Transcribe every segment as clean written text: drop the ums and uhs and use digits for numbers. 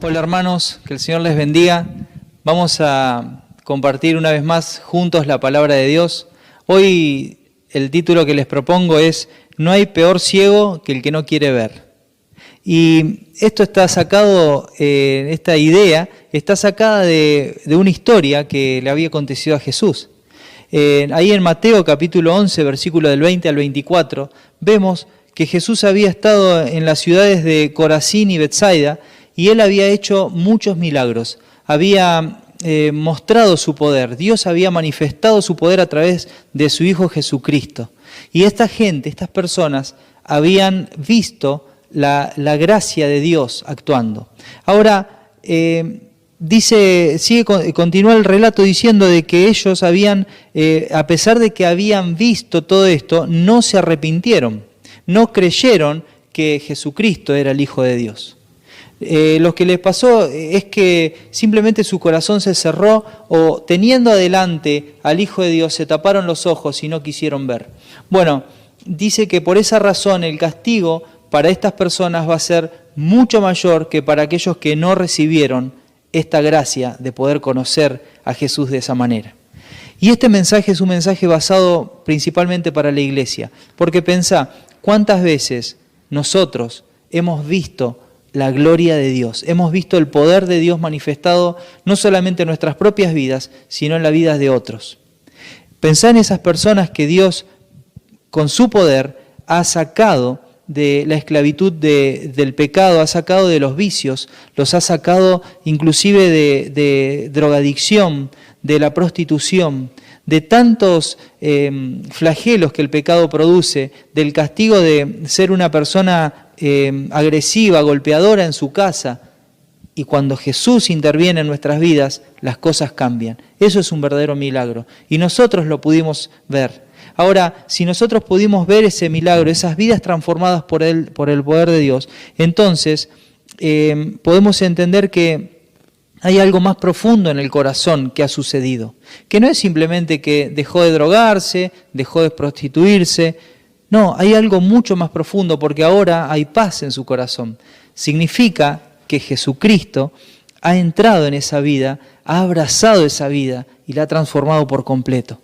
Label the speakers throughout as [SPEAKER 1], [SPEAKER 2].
[SPEAKER 1] Hola hermanos, que el Señor les bendiga. Vamos a compartir una vez más juntos la palabra de Dios. Hoy el título que les propongo es "No hay peor ciego que el que no quiere ver". Y esto está sacado, esta idea está sacada de una historia que le había acontecido a Jesús. Ahí en Mateo capítulo 11, versículo del 20 al 24, vemos que Jesús había estado en las ciudades de Corazín y Betsaida, y él había hecho muchos milagros, había mostrado su poder, Dios había manifestado su poder a través de su Hijo Jesucristo. Y esta gente, estas personas, habían visto la gracia de Dios actuando. Ahora, continúa el relato diciendo de que ellos habían, a pesar de que habían visto todo esto, no se arrepintieron, no creyeron que Jesucristo era el Hijo de Dios. Lo que les pasó es que simplemente su corazón se cerró, o teniendo adelante al Hijo de Dios se taparon los ojos y no quisieron ver. Bueno, dice que por esa razón el castigo para estas personas va a ser mucho mayor que para aquellos que no recibieron esta gracia de poder conocer a Jesús de esa manera. Y este mensaje es un mensaje basado principalmente para la iglesia, porque pensá, ¿cuántas veces nosotros hemos visto la gloria de Dios? Hemos visto el poder de Dios manifestado no solamente en nuestras propias vidas, sino en las vidas de otros. Pensá en esas personas que Dios, con su poder, ha sacado de la esclavitud del pecado, ha sacado de los vicios, los ha sacado inclusive de drogadicción, de la prostitución, de tantos flagelos que el pecado produce, del castigo de ser una persona agresiva, golpeadora en su casa. Y cuando Jesús interviene en nuestras vidas, las cosas cambian. Eso es un verdadero milagro. Y nosotros lo pudimos ver. Ahora, si nosotros pudimos ver ese milagro, esas vidas transformadas por el poder de Dios, entonces podemos entender que hay algo más profundo en el corazón que ha sucedido. Que no es simplemente que dejó de drogarse, dejó de prostituirse. No, hay algo mucho más profundo, porque ahora hay paz en su corazón. Significa que Jesucristo ha entrado en esa vida, ha abrazado esa vida y la ha transformado por completo.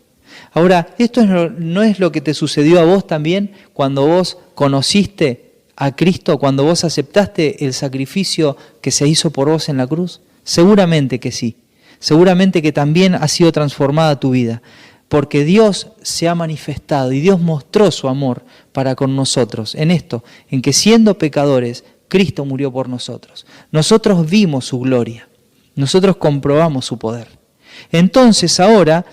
[SPEAKER 1] Ahora, esto no es lo que te sucedió a vos también cuando vos conociste a Cristo, cuando vos aceptaste el sacrificio que se hizo por vos en la cruz. Seguramente que sí, seguramente que también ha sido transformada tu vida, porque Dios se ha manifestado y Dios mostró su amor para con nosotros en esto, en que siendo pecadores, Cristo murió por nosotros. Nosotros vimos su gloria, nosotros comprobamos su poder. Entonces ahora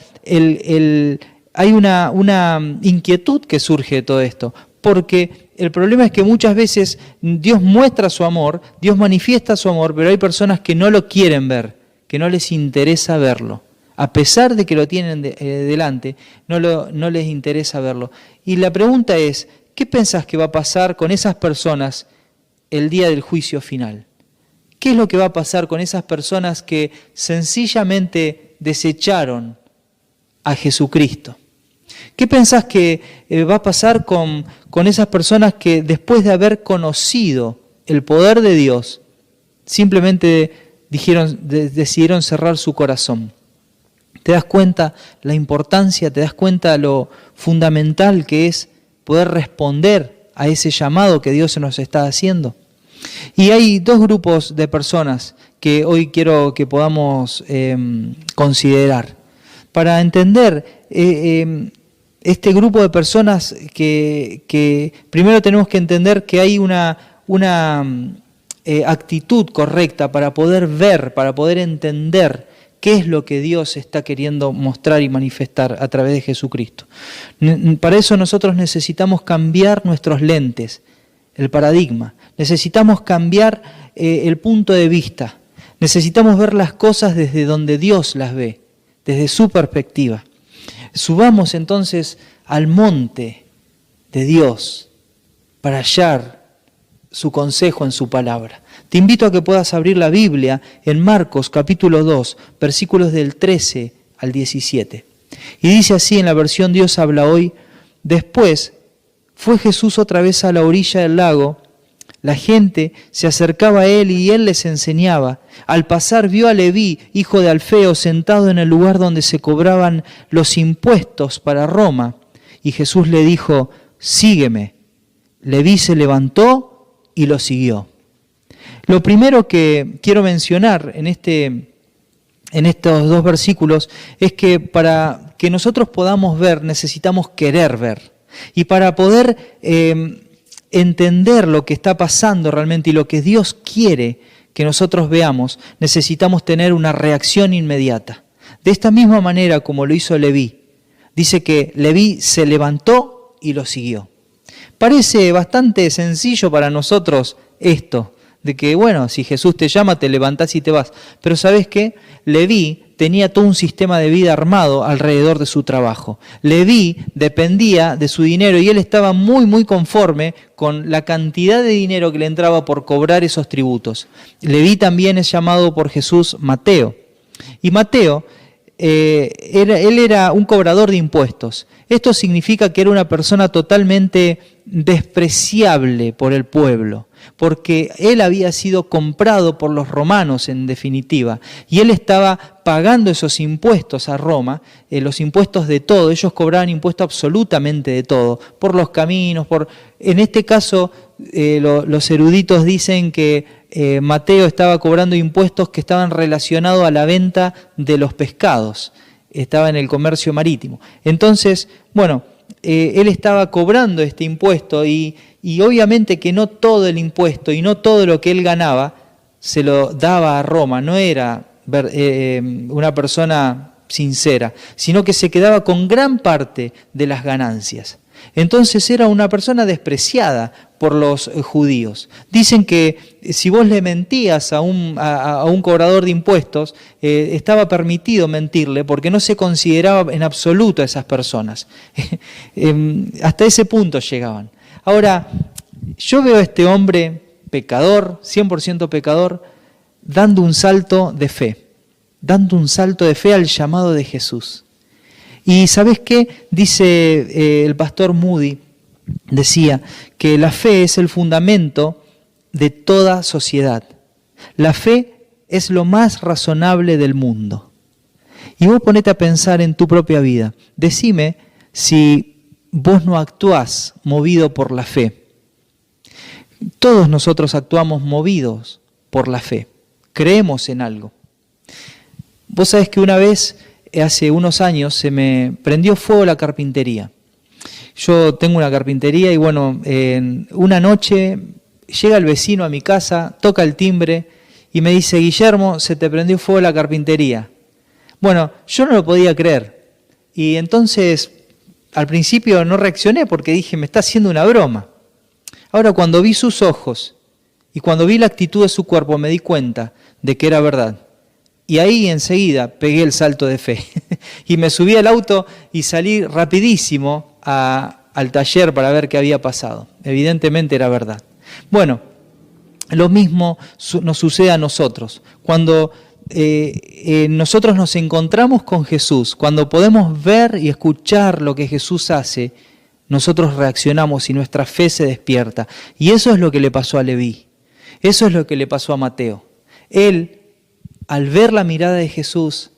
[SPEAKER 1] hay una inquietud que surge de todo esto, porque el problema es que muchas veces Dios muestra su amor, Dios manifiesta su amor, pero hay personas que no lo quieren ver, que no les interesa verlo. A pesar de que lo tienen delante, no les interesa verlo. Y la pregunta es, ¿qué pensás que va a pasar con esas personas el día del juicio final? ¿Qué es lo que va a pasar con esas personas que sencillamente desecharon a Jesucristo? ¿Qué pensás que va a pasar con esas personas que después de haber conocido el poder de Dios, simplemente decidieron cerrar su corazón? ¿Te das cuenta la importancia, te das cuenta lo fundamental que es poder responder a ese llamado que Dios nos está haciendo? Y hay dos grupos de personas que hoy quiero que podamos considerar. Para entender este grupo de personas que primero tenemos que entender que hay una actitud correcta para poder ver, para poder entender qué es lo que Dios está queriendo mostrar y manifestar a través de Jesucristo. Para eso nosotros necesitamos cambiar nuestros lentes, el paradigma. Necesitamos cambiar el punto de vista. Necesitamos ver las cosas desde donde Dios las ve, desde su perspectiva. Subamos entonces al monte de Dios para hallar su consejo en su palabra. Te invito a que puedas abrir la Biblia en Marcos capítulo 2, versículos del 13 al 17. Y dice así en la versión Dios habla hoy: después fue Jesús otra vez a la orilla del lago. La gente se acercaba a él y él les enseñaba. Al pasar vio a Leví, hijo de Alfeo, sentado en el lugar donde se cobraban los impuestos para Roma. Y Jesús le dijo, sígueme. Leví se levantó y lo siguió. Lo primero que quiero mencionar en estos dos versículos es que para que nosotros podamos ver necesitamos querer ver. Y para poder entender lo que está pasando realmente y lo que Dios quiere que nosotros veamos, necesitamos tener una reacción inmediata. De esta misma manera como lo hizo Leví. Dice que Leví se levantó y lo siguió. Parece bastante sencillo para nosotros esto, de que bueno, si Jesús te llama, te levantás y te vas. Pero ¿sabes qué? Leví tenía todo un sistema de vida armado alrededor de su trabajo. Leví dependía de su dinero y él estaba muy conforme con la cantidad de dinero que le entraba por cobrar esos tributos. Leví también es llamado por Jesús Mateo. Y Mateo, él era un cobrador de impuestos. Esto significa que era una persona totalmente despreciable por el pueblo, porque él había sido comprado por los romanos en definitiva, y él estaba pagando esos impuestos a Roma, los impuestos de todo. Ellos cobraban impuestos absolutamente de todo, por los caminos, en este caso los eruditos dicen que Mateo estaba cobrando impuestos que estaban relacionados a la venta de los pescados, estaba en el comercio marítimo. Entonces, bueno, él estaba cobrando este impuesto y obviamente que no todo el impuesto y no todo lo que él ganaba se lo daba a Roma, no era una persona sincera, sino que se quedaba con gran parte de las ganancias. Entonces era una persona despreciada por los judíos. Dicen que si vos le mentías a un cobrador de impuestos, estaba permitido mentirle porque no se consideraba en absoluto a esas personas. Hasta ese punto llegaban. Ahora, yo veo a este hombre pecador, 100% pecador, dando un salto de fe al llamado de Jesús. Y ¿sabes qué? Dice el pastor Moody, decía que la fe es el fundamento de toda sociedad. La fe es lo más razonable del mundo. Y vos ponete a pensar en tu propia vida. Decime si vos no actuás movido por la fe. Todos nosotros actuamos movidos por la fe. Creemos en algo. Vos sabés que una vez, hace unos años, se me prendió fuego la carpintería. Yo tengo una carpintería y bueno, una noche llega el vecino a mi casa, toca el timbre y me dice, Guillermo, se te prendió fuego la carpintería. Bueno, yo no lo podía creer. Y entonces, al principio no reaccioné porque dije, me está haciendo una broma. Ahora, cuando vi sus ojos y cuando vi la actitud de su cuerpo, me di cuenta de que era verdad. Y ahí enseguida pegué el salto de fe. Y me subí al auto y salí rapidísimo al taller para ver qué había pasado. Evidentemente era verdad. Bueno, lo mismo nos sucede a nosotros. Cuando nosotros nos encontramos con Jesús, cuando podemos ver y escuchar lo que Jesús hace, nosotros reaccionamos y nuestra fe se despierta. Y eso es lo que le pasó a Leví. Eso es lo que le pasó a Mateo. Él, al ver la mirada de Jesús,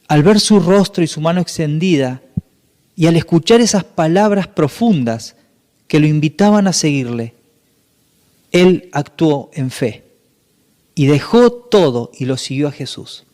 [SPEAKER 1] al ver su rostro y su mano extendida, y al escuchar esas palabras profundas que lo invitaban a seguirle, él actuó en fe y dejó todo y lo siguió a Jesús.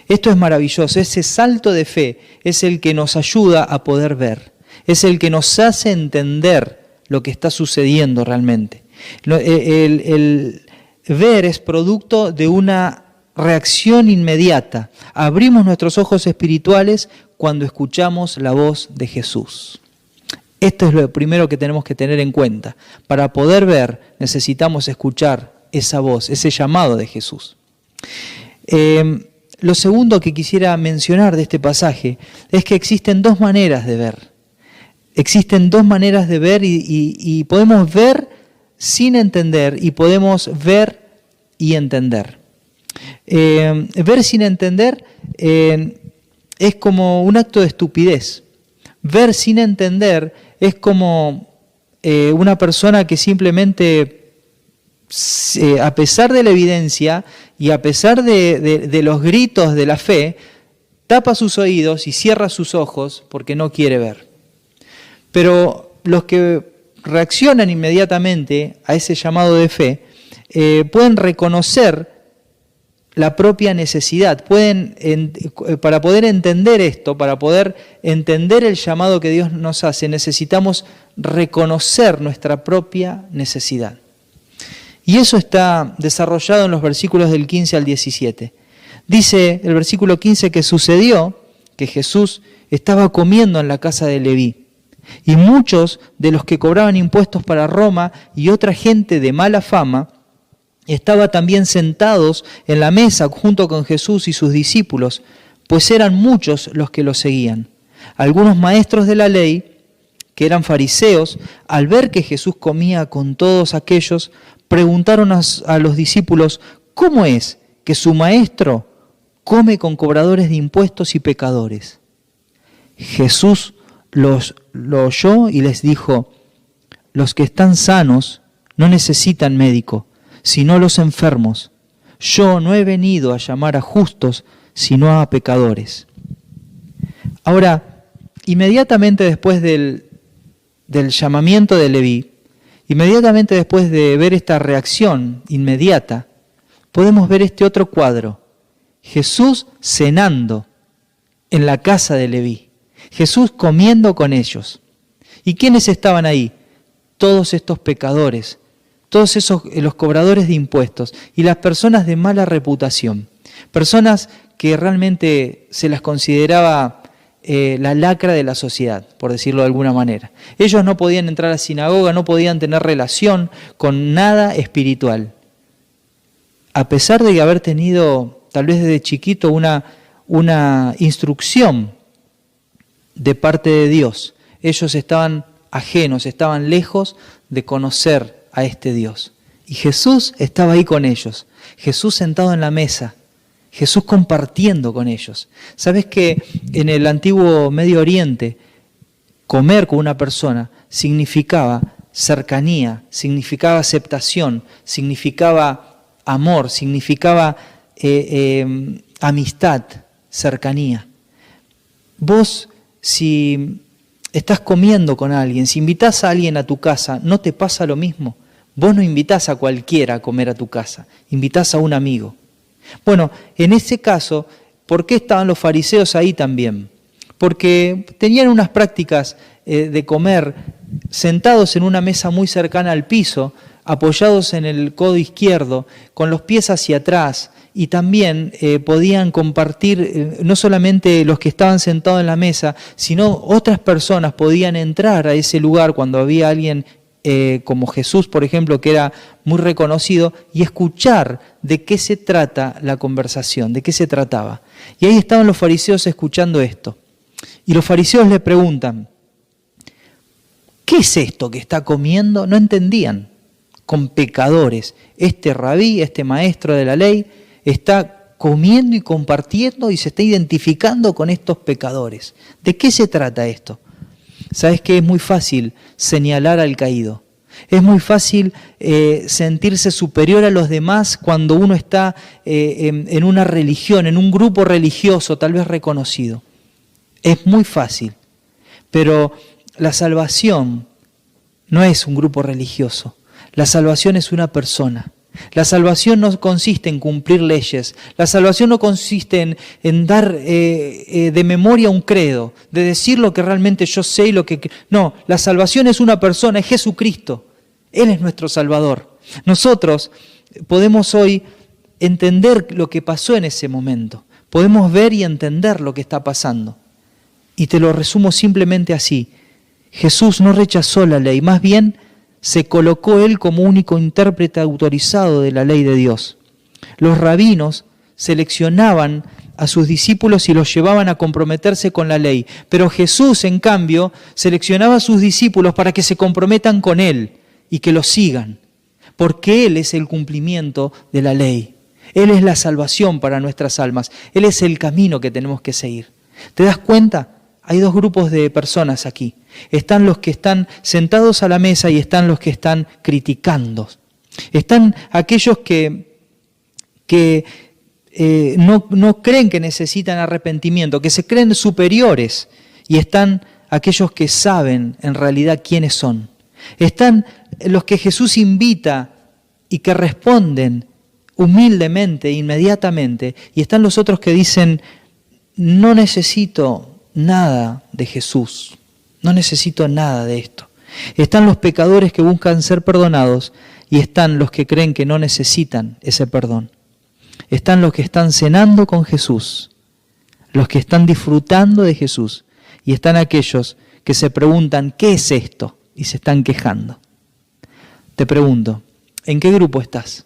[SPEAKER 1] Esto es maravilloso, ese salto de fe es el que nos ayuda a poder ver, es el que nos hace entender lo que está sucediendo realmente. El ver es producto de una reacción inmediata. Abrimos nuestros ojos espirituales cuando escuchamos la voz de Jesús. Esto es lo primero que tenemos que tener en cuenta. Para poder ver, necesitamos escuchar esa voz, ese llamado de Jesús. Lo segundo que quisiera mencionar de este pasaje es que existen dos maneras de ver. Existen dos maneras de ver y podemos ver sin entender y podemos ver y entender. Ver sin entender es como un acto de estupidez. Ver sin entender es como una persona que simplemente a pesar de la evidencia y a pesar de los gritos de la fe, tapa sus oídos y cierra sus ojos porque no quiere ver. Pero los que reaccionan inmediatamente a ese llamado de fe pueden reconocer la propia necesidad, para poder entender esto, para poder entender el llamado que Dios nos hace, necesitamos reconocer nuestra propia necesidad. Y eso está desarrollado en los versículos del 15 al 17. Dice el versículo 15 que sucedió que Jesús estaba comiendo en la casa de Leví, y muchos de los que cobraban impuestos para Roma y otra gente de mala fama estaban también sentados en la mesa junto con Jesús y sus discípulos, pues eran muchos los que lo seguían. Algunos maestros de la ley, que eran fariseos, al ver que Jesús comía con todos aquellos, preguntaron a los discípulos: ¿cómo es que su maestro come con cobradores de impuestos y pecadores? Jesús lo oyó y les dijo: los que están sanos no necesitan médico, sino los enfermos. Yo no he venido a llamar a justos, sino a pecadores. Ahora, inmediatamente después del llamamiento de Leví, inmediatamente después de ver esta reacción inmediata, podemos ver este otro cuadro: Jesús cenando en la casa de Leví, Jesús comiendo con ellos. ¿Y quiénes estaban ahí? Todos estos pecadores, todos esos los cobradores de impuestos y las personas de mala reputación, personas que realmente se las consideraba la lacra de la sociedad, por decirlo de alguna manera. Ellos no podían entrar a la sinagoga, no podían tener relación con nada espiritual. A pesar de haber tenido, tal vez desde chiquito, una instrucción de parte de Dios, ellos estaban ajenos, estaban lejos de conocer a este Dios. Y Jesús estaba ahí con ellos, Jesús sentado en la mesa, Jesús compartiendo con ellos. ¿Sabes que en el antiguo Medio Oriente comer con una persona significaba cercanía, significaba aceptación, significaba amor, significaba amistad, cercanía? Vos, si estás comiendo con alguien, si invitás a alguien a tu casa, ¿no te pasa lo mismo? Vos no invitás a cualquiera a comer a tu casa, invitás a un amigo. Bueno, en ese caso, ¿por qué estaban los fariseos ahí también? Porque tenían unas prácticas de comer sentados en una mesa muy cercana al piso, apoyados en el codo izquierdo, con los pies hacia atrás, y también podían compartir, no solamente los que estaban sentados en la mesa, sino otras personas podían entrar a ese lugar cuando había alguien como Jesús, por ejemplo, que era muy reconocido, y escuchar de qué se trata la conversación, de qué se trataba. Y ahí estaban los fariseos escuchando esto. Y los fariseos le preguntan: ¿qué es esto que está comiendo? No entendían. Con pecadores. Este rabí, este maestro de la ley, está comiendo y compartiendo y se está identificando con estos pecadores. ¿De qué se trata esto? ¿Sabes que es muy fácil señalar al caído? Es muy fácil sentirse superior a los demás cuando uno está en una religión, en un grupo religioso tal vez reconocido. Es muy fácil, pero la salvación no es un grupo religioso. La salvación es una persona. La salvación no consiste en cumplir leyes. La salvación no consiste en dar de memoria un credo, de decir lo que realmente yo sé y lo que... No, la salvación es una persona, es Jesucristo. Él es nuestro Salvador. Nosotros podemos hoy entender lo que pasó en ese momento. Podemos ver y entender lo que está pasando. Y te lo resumo simplemente así. Jesús no rechazó la ley, más bien se colocó Él como único intérprete autorizado de la ley de Dios. Los rabinos seleccionaban a sus discípulos y los llevaban a comprometerse con la ley, pero Jesús, en cambio, seleccionaba a sus discípulos para que se comprometan con Él y que lo sigan, porque Él es el cumplimiento de la ley. Él es la salvación para nuestras almas. Él es el camino que tenemos que seguir. ¿Te das cuenta? Hay dos grupos de personas aquí. Están los que están sentados a la mesa y están los que están criticando. Están aquellos que no creen que necesitan arrepentimiento, que se creen superiores, y están aquellos que saben en realidad quiénes son. Están los que Jesús invita y que responden humildemente, inmediatamente, y están los otros que dicen, no necesito nada de Jesús, no necesito nada de esto. Están los pecadores que buscan ser perdonados y están los que creen que no necesitan ese perdón. Están los que están cenando con Jesús, los que están disfrutando de Jesús, y están aquellos que se preguntan, ¿qué es esto? Y se están quejando. Te pregunto, ¿en qué grupo estás?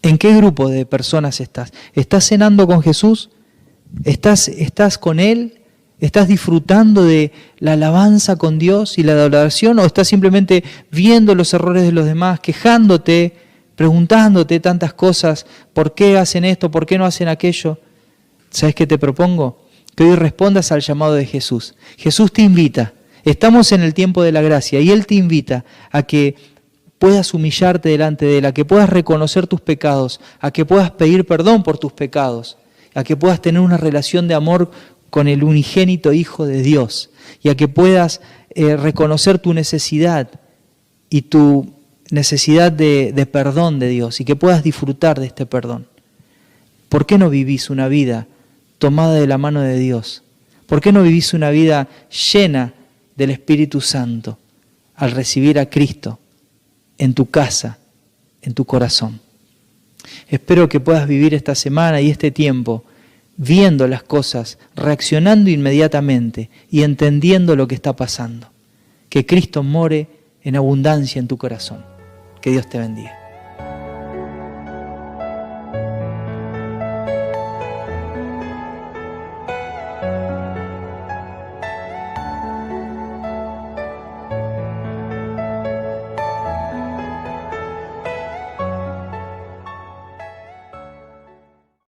[SPEAKER 1] ¿En qué grupo de personas estás? ¿Estás cenando con Jesús? ¿Estás con Él? ¿Estás disfrutando de la alabanza con Dios y la adoración? ¿O estás simplemente viendo los errores de los demás, quejándote, preguntándote tantas cosas? ¿Por qué hacen esto? ¿Por qué no hacen aquello? ¿Sabes qué te propongo? Que hoy respondas al llamado de Jesús. Jesús te invita. Estamos en el tiempo de la gracia y Él te invita a que puedas humillarte delante de Él, a que puedas reconocer tus pecados, a que puedas pedir perdón por tus pecados, a que puedas tener una relación de amor con el unigénito Hijo de Dios y a que puedas reconocer tu necesidad y tu necesidad de perdón de Dios y que puedas disfrutar de este perdón. ¿Por qué no vivís una vida tomada de la mano de Dios? ¿Por qué no vivís una vida llena del Espíritu Santo al recibir a Cristo en tu casa, en tu corazón? Espero que puedas vivir esta semana y este tiempo viendo las cosas, reaccionando inmediatamente y entendiendo lo que está pasando. Que Cristo more en abundancia en tu corazón. Que Dios te bendiga.